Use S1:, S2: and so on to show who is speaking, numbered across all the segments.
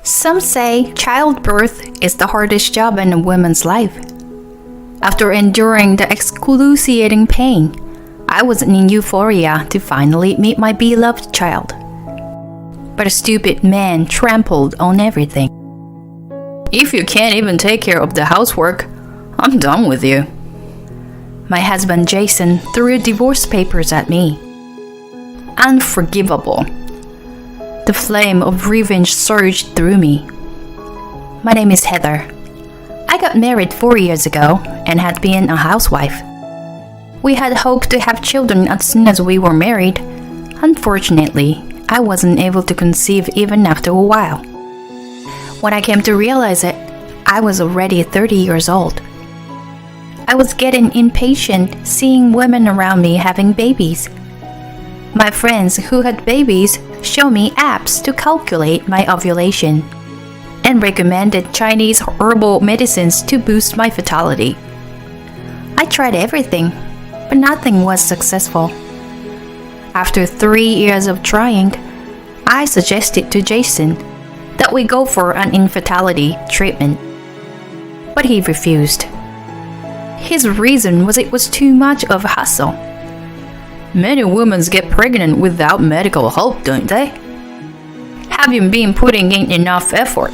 S1: Some say childbirth is the hardest job in a woman's life. After enduring the excruciating pain, I was in euphoria to finally meet my beloved child. But a stupid man trampled on everything. If you can't even take care of the housework, I'm done with you. My husband Jason threw divorce papers at me. Unforgivable. The flame of revenge surged through me. My name is Heather. I got married 4 years ago and had been a housewife. We had hoped to have children as soon as we were married. Unfortunately, I wasn't able to conceive even after a while. When I came to realize it, I was already 30 years old. I was getting impatient seeing women around me having babies. My friends who had babies showed me apps to calculate my ovulation and recommended Chinese herbal medicines to boost my fertility. I tried everything, but nothing was successful. After 3 years of trying, I suggested to Jason that we go for an infertility treatment, but he refused. His reason was it was too much of a hassle. Many women get pregnant without medical help, don't they? Have you been putting in enough effort?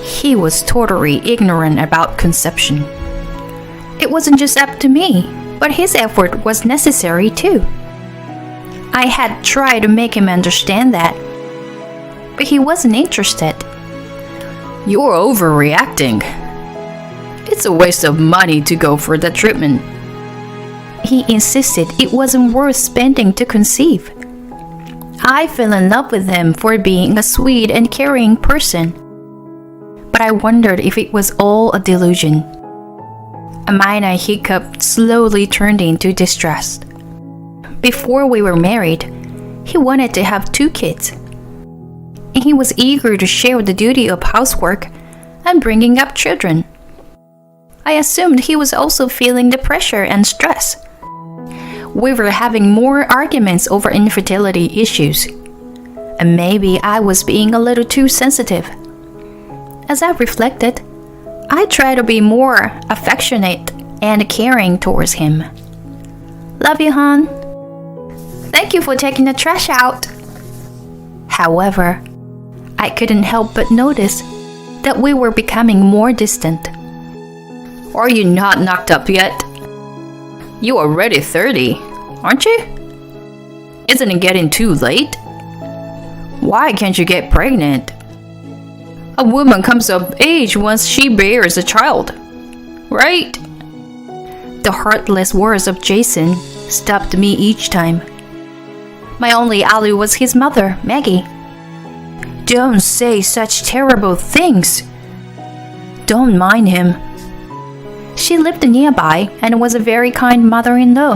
S1: He was totally ignorant about conception. It wasn't just up to me, but his effort was necessary too. I had tried to make him understand that, but he wasn't interested. You're overreacting. It's a waste of money to go for the treatment. He insisted it wasn't worth spending to conceive. I fell in love with him for being a sweet and caring person. But I wondered if it was all a delusion. A minor hiccup slowly turned into distrust. Before we were married, he wanted to have 2 kids. And he was eager to share the duty of housework and bringing up children. I assumed he was also feeling the pressure and stress. We were having more arguments over infertility issues, and maybe I was being a little too sensitive. As I reflected, I tried to be more affectionate and caring towards him. Love you, hon. Thank you for taking the trash out. However, I couldn't help but notice that we were becoming more distant. Are you not knocked up yet? You are already 30, aren't you? Isn't it getting too late? Why can't you get pregnant? A woman comes of age once she bears a child, right? The heartless words of Jason stopped me each time. My only ally was his mother, Maggie. Don't say such terrible things. Don't mind him. She lived nearby and was a very kind mother-in-law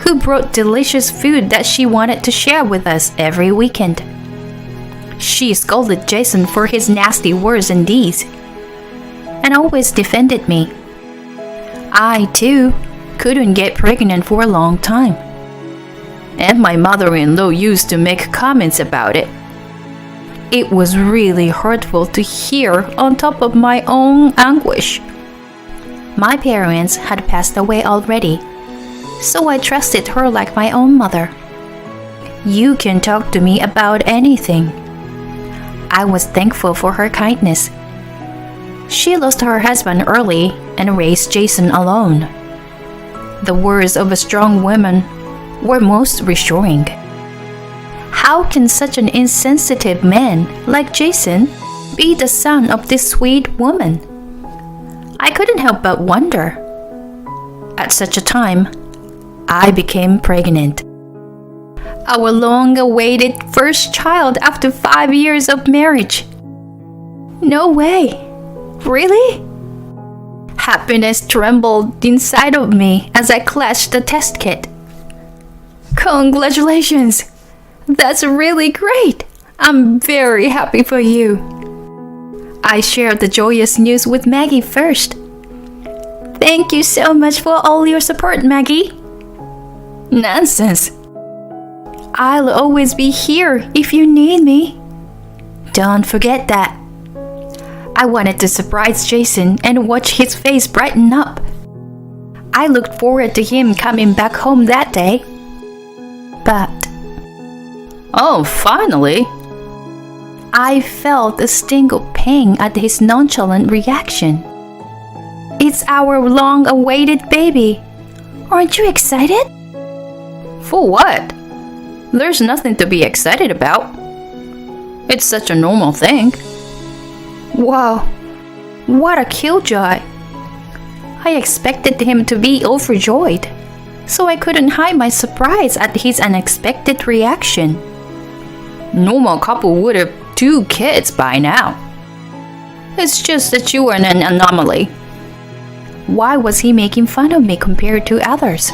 S1: who brought delicious food that she wanted to share with us every weekend. She scolded Jason for his nasty words and deeds and always defended me. I, too, couldn't get pregnant for a long time. And my mother-in-law used to make comments about it. It was really hurtful to hear on top of my own anguish. My parents had passed away already, so I trusted her like my own mother. You can talk to me about anything. I was thankful for her kindness. She lost her husband early and raised Jason alone. The words of a strong woman were most reassuring. How can such an insensitive man like Jason be the son of this sweet woman? I couldn't help but wonder. At such a time, I became pregnant. Our long-awaited first child after 5 years of marriage. No way. Really? Happiness trembled inside of me as I clutched the test kit. Congratulations! That's really great! I'm very happy for you. I shared the joyous news with Maggie first. Thank you so much for all your support, Maggie. Nonsense. I'll always be here if you need me. Don't forget that. I wanted to surprise Jason and watch his face brighten up. I looked forward to him coming back home that day. But...
S2: Oh, finally!
S1: I felt a sting of pain at his nonchalant reaction. It's our long-awaited baby. Aren't you excited?
S2: For what? There's nothing to be excited about. It's such a normal thing.
S1: Wow, what a killjoy. I expected him to be overjoyed, so I couldn't hide my surprise at his unexpected reaction.
S2: Normal couple would have 2 kids by now. It's just that you are an anomaly.
S1: Why was he making fun of me compared to others?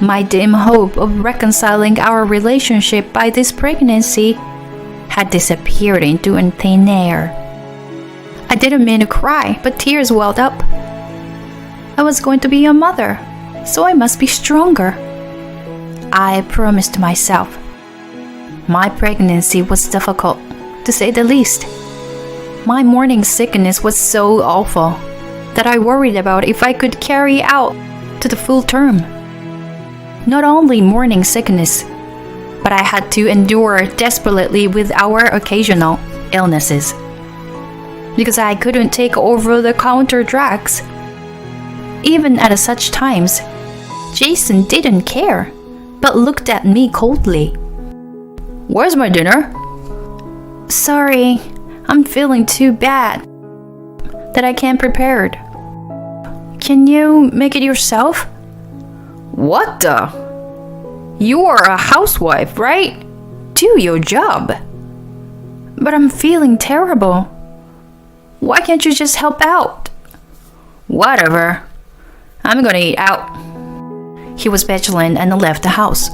S1: My dim hope of reconciling our relationship by this pregnancy had disappeared into thin air. I didn't mean to cry, but tears welled up. I was going to be a mother, so I must be stronger. I promised myself. My pregnancy was difficult, to say the least. My morning sickness was so awful that I worried about if I could carry out to the full term. Not only morning sickness, but I had to endure desperately with our occasional illnesses. Because I couldn't take over-the-counter drugs. Even at such times, Jason didn't care, but looked at me coldly.
S2: Where's my dinner?
S1: Sorry, I'm feeling too bad that I can't prepare it. Can you make it yourself?
S2: What the? You are a housewife, right? Do your job.
S1: But I'm feeling terrible. Why can't you just help out?
S2: Whatever. I'm gonna eat out.
S1: He was petulant and left the house.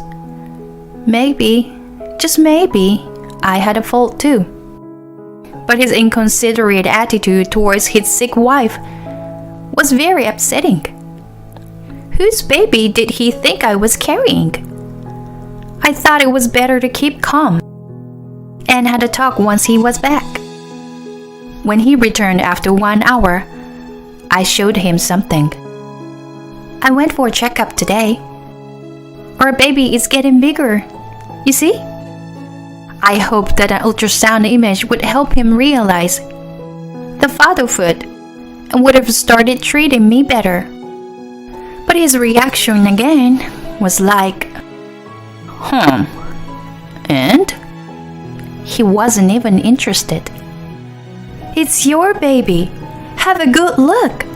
S1: Maybe, just maybe, I had a fault too. But his inconsiderate attitude towards his sick wife was very upsetting. Whose baby did he think I was carrying? I thought it was better to keep calm and had a talk once he was back. When he returned after 1 hour, I showed him something. I went for a checkup today. Our baby is getting bigger. You see? I hoped that an ultrasound image would help him realize the fatherhood and would have started treating me better. But his reaction again was like,
S2: And?
S1: He wasn't even interested. It's your baby. Have a good look.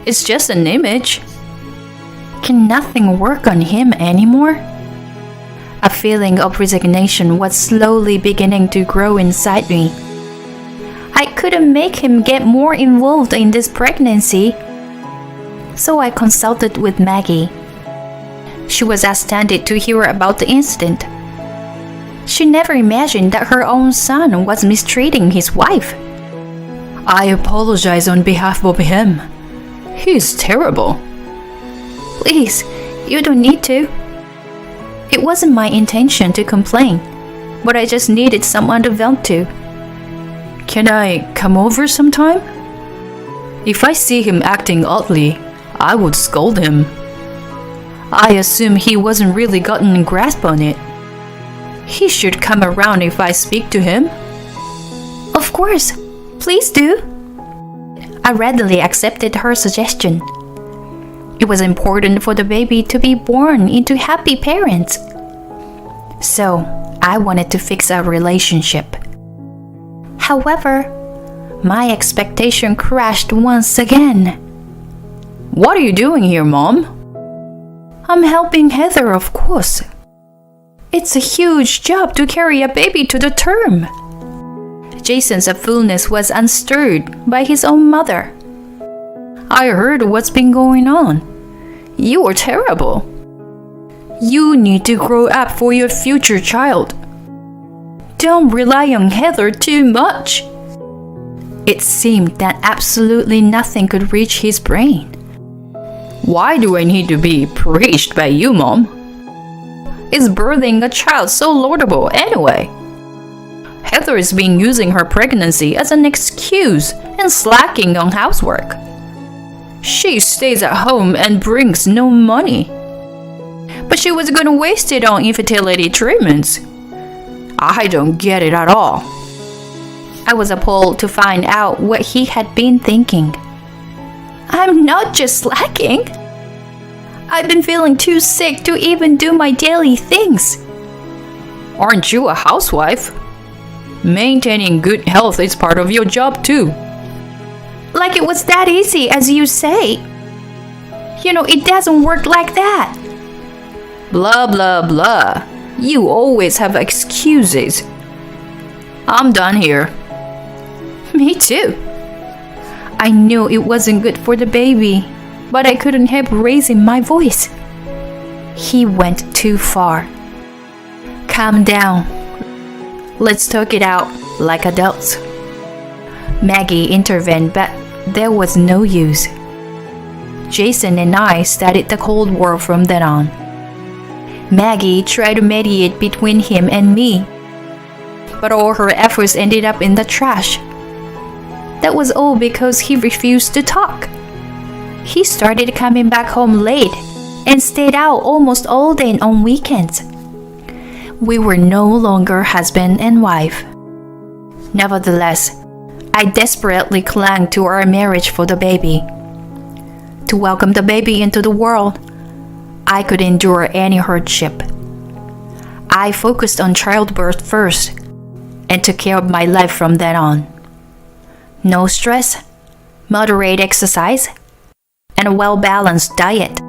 S2: It's just an image.
S1: Can nothing work on him anymore? A feeling of resignation was slowly beginning to grow inside me. I couldn't make him get more involved in this pregnancy. So I consulted with Maggie. She was astounded to hear about the incident. She never imagined that her own son was mistreating his wife.
S2: I apologize on behalf of him. He's terrible.
S1: Please, you don't need to. It wasn't my intention to complain, but I just needed someone to vent to.
S2: Can I come over sometime? If I see him acting oddly, I would scold him. I assume he wasn't really gotten a grasp on it. He should come around if I speak to him.
S1: Of course, please do. I readily accepted her suggestion. It was important for the baby to be born into happy parents. So, I wanted to fix our relationship. However, my expectation crashed once again.
S2: What are you doing here, Mom?
S1: I'm helping Heather, of course. It's a huge job to carry a baby to the term. Jason's fullness was unstirred by his own mother.
S2: I heard what's been going on. You are terrible. You need to grow up for your future child. Don't rely on Heather too much.
S1: It seemed that absolutely nothing could reach his brain.
S2: Why do I need to be preached by you, Mom? Is birthing a child so laudable anyway? Heather's been using her pregnancy as an excuse and slacking on housework. She stays at home and brings no money. But she was going to waste it on infertility treatments. I don't get it at all.
S1: I was appalled to find out what he had been thinking. I'm not just slacking. I've been feeling too sick to even do my daily things.
S2: Aren't you a housewife? Maintaining good health is part of your job too.
S1: Like it was that easy as you say. You know, it doesn't work like that.
S2: Blah blah blah. You always have excuses. I'm done here.
S1: Me too. I knew it wasn't good for the baby, but I couldn't help raising my voice. He went too far. Calm down. Let's talk it out like adults. Maggie intervened, but there was no use. Jason and I started the Cold War from then on. Maggie tried to mediate between him and me, but all her efforts ended up in the trash. That was all because he refused to talk. He started coming back home late and stayed out almost all day on weekends. We were no longer husband and wife. Nevertheless, I desperately clung to our marriage for the baby. To welcome the baby into the world, I could endure any hardship. I focused on childbirth first and took care of my life from then on. No stress, moderate exercise, and a well-balanced diet.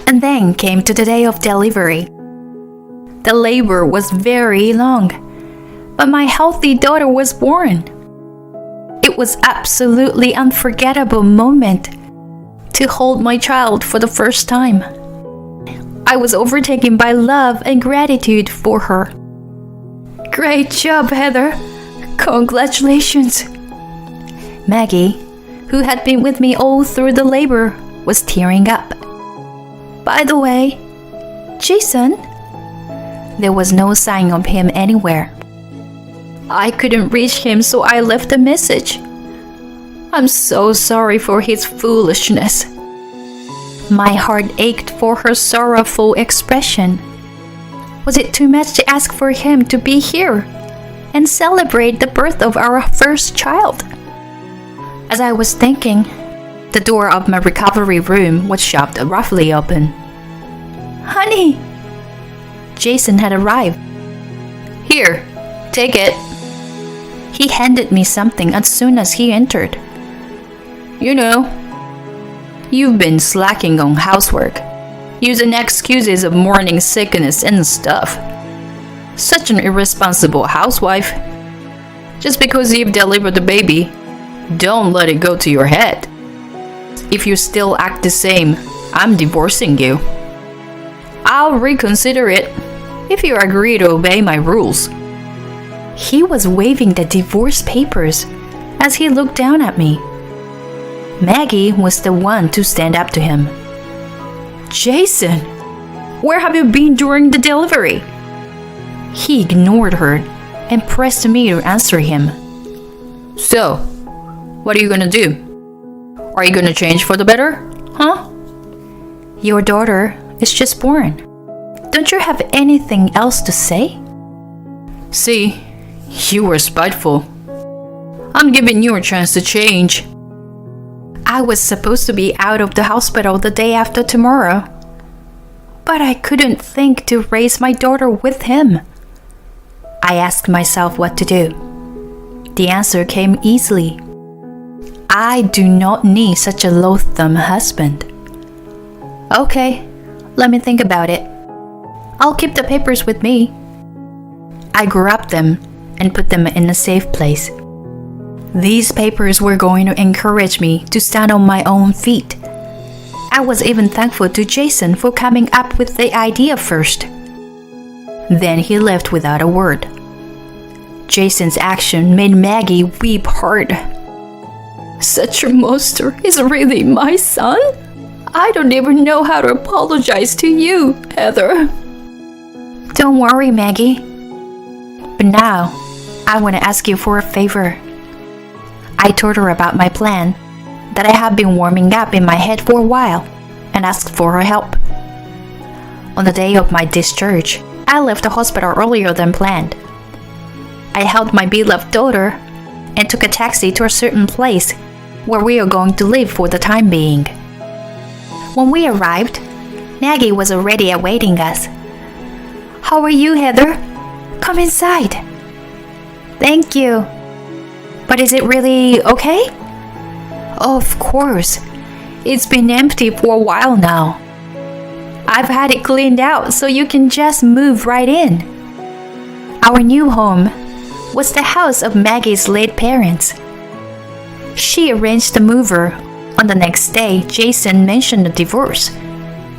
S1: And then came to the day of delivery. The labor was very long, but my healthy daughter was born. It was absolutely unforgettable moment to hold my child for the first time. I was overtaken by love and gratitude for her. Great job, Heather. Congratulations. Maggie, who had been with me all through the labor, was tearing up. By the way, Jason? There was no sign of him anywhere. I couldn't reach him, so I left a message. I'm so sorry for his foolishness. My heart ached for her sorrowful expression. Was it too much to ask for him to be here and celebrate the birth of our first child? As I was thinking, the door of my recovery room was shoved roughly open. Honey! Jason had arrived.
S2: Here, take it.
S1: He handed me something as soon as he entered.
S2: You know, you've been slacking on housework, using excuses of morning sickness and stuff. Such an irresponsible housewife. Just because you've delivered the baby, don't let it go to your head. If you still act the same, I'm divorcing you. I'll reconsider it if you agree to obey my rules.
S1: He was waving the divorce papers as he looked down at me. Maggie was the one to stand up to him.
S2: Jason, where have you been during the delivery?
S1: He ignored her and pressed me to answer him.
S2: So, what are you gonna do? Are you gonna change for the better? Huh?
S1: Your daughter is just born. Don't you have anything else to say?
S2: See, you were spiteful. I'm giving you a chance to change.
S1: I was supposed to be out of the hospital the day after tomorrow, but I couldn't think to raise my daughter with him. I asked myself what to do. The answer came easily. I do not need such a loathsome husband. Okay, let me think about it. I'll keep the papers with me. I grabbed them and put them in a safe place. These papers were going to encourage me to stand on my own feet. I was even thankful to Jason for coming up with the idea first. Then he left without a word. Jason's action made Maggie weep hard. Such a monster is really my son? I don't even know how to apologize to you, Heather. Don't worry, Maggie. But now, I want to ask you for a favor. I told her about my plan, that I had been warming up in my head for a while, and asked for her help. On the day of my discharge, I left the hospital earlier than planned. I held my beloved daughter and took a taxi to a certain place where we are going to live for the time being. When we arrived, Maggie was already awaiting us. "How are you, Heather? Come inside." "Thank you. But is it really okay?" "Of course. It's been empty for a while now. I've had it cleaned out so you can just move right in." Our new home was the house of Maggie's late parents. She arranged the mover. On the next day, Jason mentioned the divorce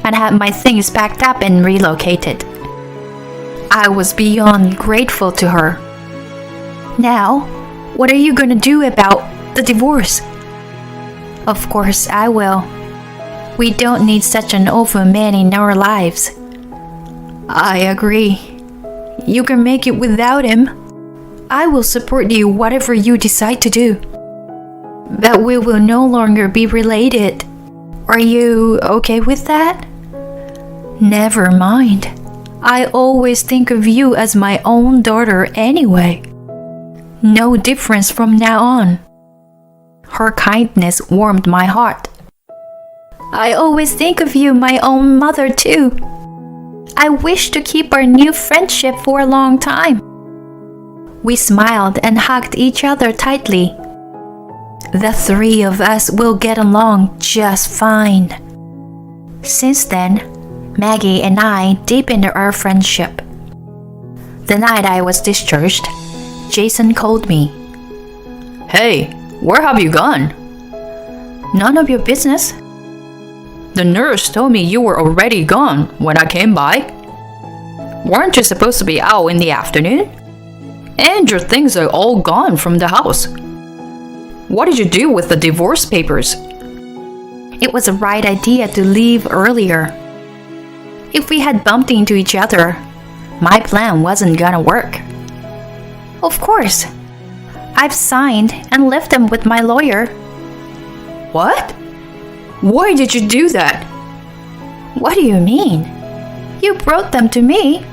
S1: and had my things packed up and relocated. I was beyond grateful to her. "Now, what are you gonna do about the divorce?" "Of course I will. We don't need such an awful man in our lives." "I agree. You can make it without him. I will support you whatever you decide to do. But we will no longer be related. Are you okay with that?" "Never mind. I always think of you as my own daughter anyway. No difference from now on." Her kindness warmed my heart. "I always think of you my own mother too. I wish to keep our new friendship for a long time." We smiled and hugged each other tightly. The three of us will get along just fine. Since then, Maggie and I deepened our friendship. The night I was discharged, Jason called me.
S2: Hey, where have you gone?
S1: "None of your business."
S2: The nurse told me you were already gone when I came by. Weren't you supposed to be out in the afternoon? And your things are all gone from the house. What did you do with the divorce papers?
S1: It was the right idea to leave earlier. If we had bumped into each other, my plan wasn't gonna work. Of course. I've signed and left them with my lawyer.
S2: What? Why did you do that?
S1: What do you mean? You brought them to me.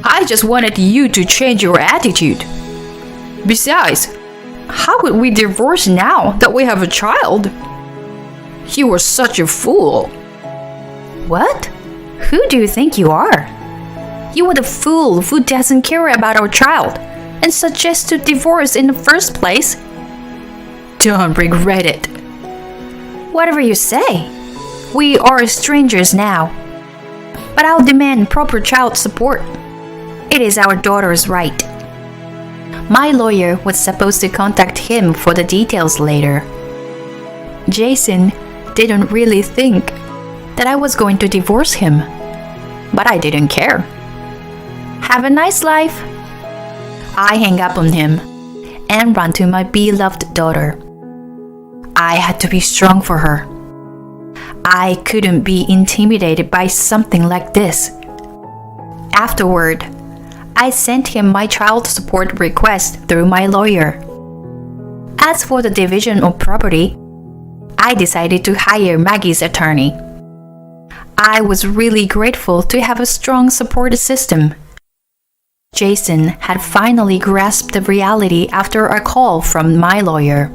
S2: I just wanted you to change your attitude. Besides, how could we divorce now that we have a child? You were such a fool.
S1: What? Who do you think you are? You are the fool who doesn't care about our child and suggests to divorce in the first place.
S2: Don't regret it.
S1: Whatever you say. We are strangers now. But I'll demand proper child support. It is our daughter's right. My lawyer was supposed to contact him for the details later. Jason didn't really think that I was going to divorce him, but I didn't care. Have a nice life. I hang up on him and run to my beloved daughter. I had to be strong for her. I couldn't be intimidated by something like this. Afterward, I sent him my child support request through my lawyer. As for the division of property, I decided to hire Maggie's attorney. I was really grateful to have a strong support system. Jason had finally grasped the reality after a call from my lawyer,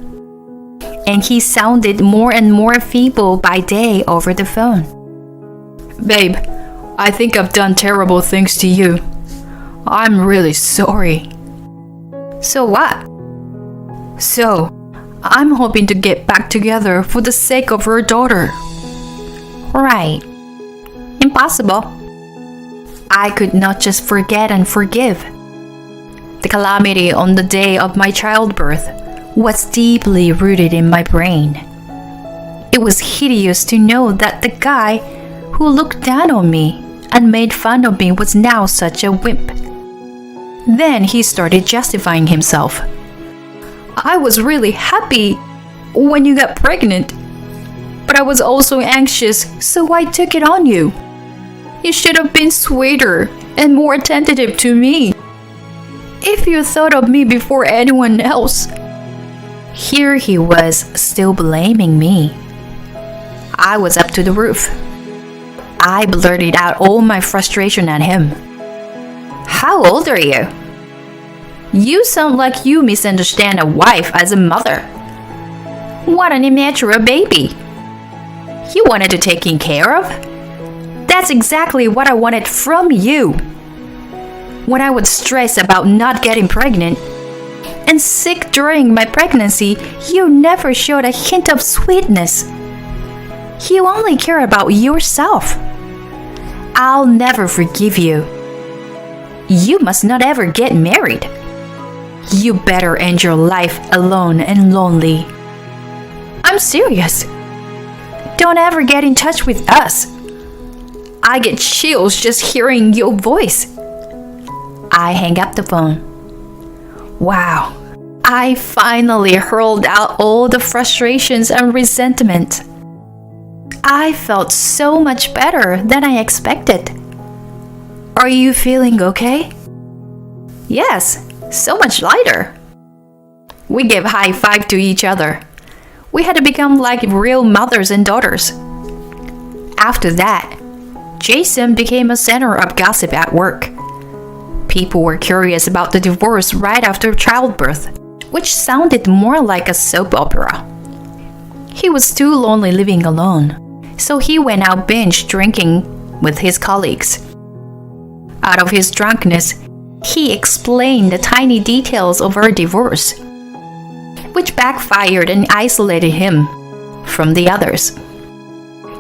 S1: and he sounded more and more feeble by day over the phone.
S2: Babe, I think I've done terrible things to you. I'm really sorry.
S1: So what?
S2: So, I'm hoping to get back together for the sake of her daughter.
S1: Right. Impossible. I could not just forget and forgive. The calamity on the day of my childbirth was deeply rooted in my brain. It was hideous to know that the guy who looked down on me and made fun of me was now such a wimp. Then he started justifying himself.
S2: I was really happy when you got pregnant, but I was also anxious, so I took it on you. You should have been sweeter and more attentive to me. If you thought of me before anyone else.
S1: Here he was, still blaming me. I was up to the roof. I blurted out all my frustration at him. How old are you? You sound like you misunderstand a wife as a mother. What an immature baby. You wanted to take care of? That's exactly what I wanted from you. When I would stress about not getting pregnant and sick during my pregnancy, you never showed a hint of sweetness. You only care about yourself. I'll never forgive you. You must not ever get married. You better end your life alone and lonely. I'm serious. Don't ever get in touch with us. I get chills just hearing your voice. I hang up the phone. Wow, I finally hurled out all the frustrations and resentment. I felt so much better than I expected. Are you feeling okay? Yes, so much lighter. We gave high five to each other. We had to become like real mothers and daughters. After that, Jason became a center of gossip at work. People were curious about the divorce right after childbirth, which sounded more like a soap opera. He was too lonely living alone, so he went out binge drinking with his colleagues. Out of his drunkenness, he explained the tiny details of our divorce, which backfired and isolated him from the others.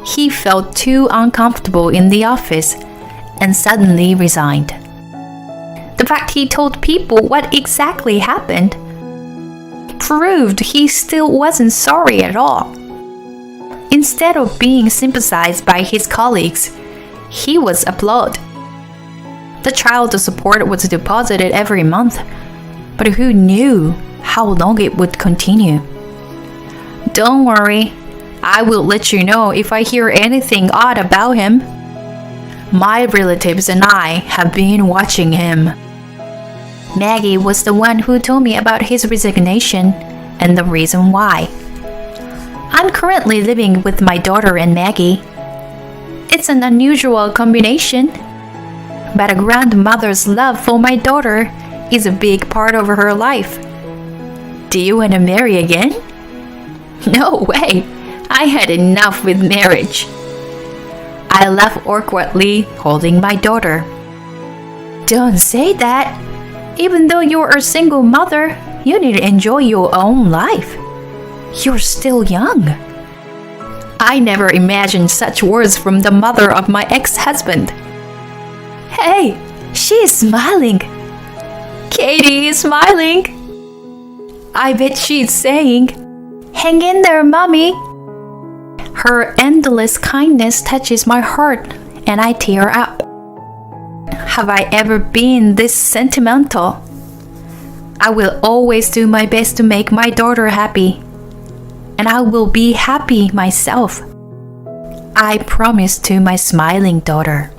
S1: He felt too uncomfortable in the office and suddenly resigned. The fact he told people what exactly happened proved he still wasn't sorry at all. Instead of being sympathized by his colleagues, he was applauded. The child support was deposited every month, but who knew how long it would continue? Don't worry, I will let you know if I hear anything odd about him. My relatives and I have been watching him. Maggie was the one who told me about his resignation and the reason why. I'm currently living with my daughter and Maggie. It's an unusual combination, but a grandmother's love for my daughter is a big part of her life. Do you want to marry again? No way! I had enough with marriage. I laughed awkwardly, holding my daughter. Don't say that. Even though you're a single mother, you need to enjoy your own life. You're still young. I never imagined such words from the mother of my ex-husband. Hey, she is smiling. Katie is smiling. I bet she's saying, "Hang in there, Mommy." Her endless kindness touches my heart and I tear up. Have I ever been this sentimental? I will always do my best to make my daughter happy, and I will be happy myself. I promise to my smiling daughter.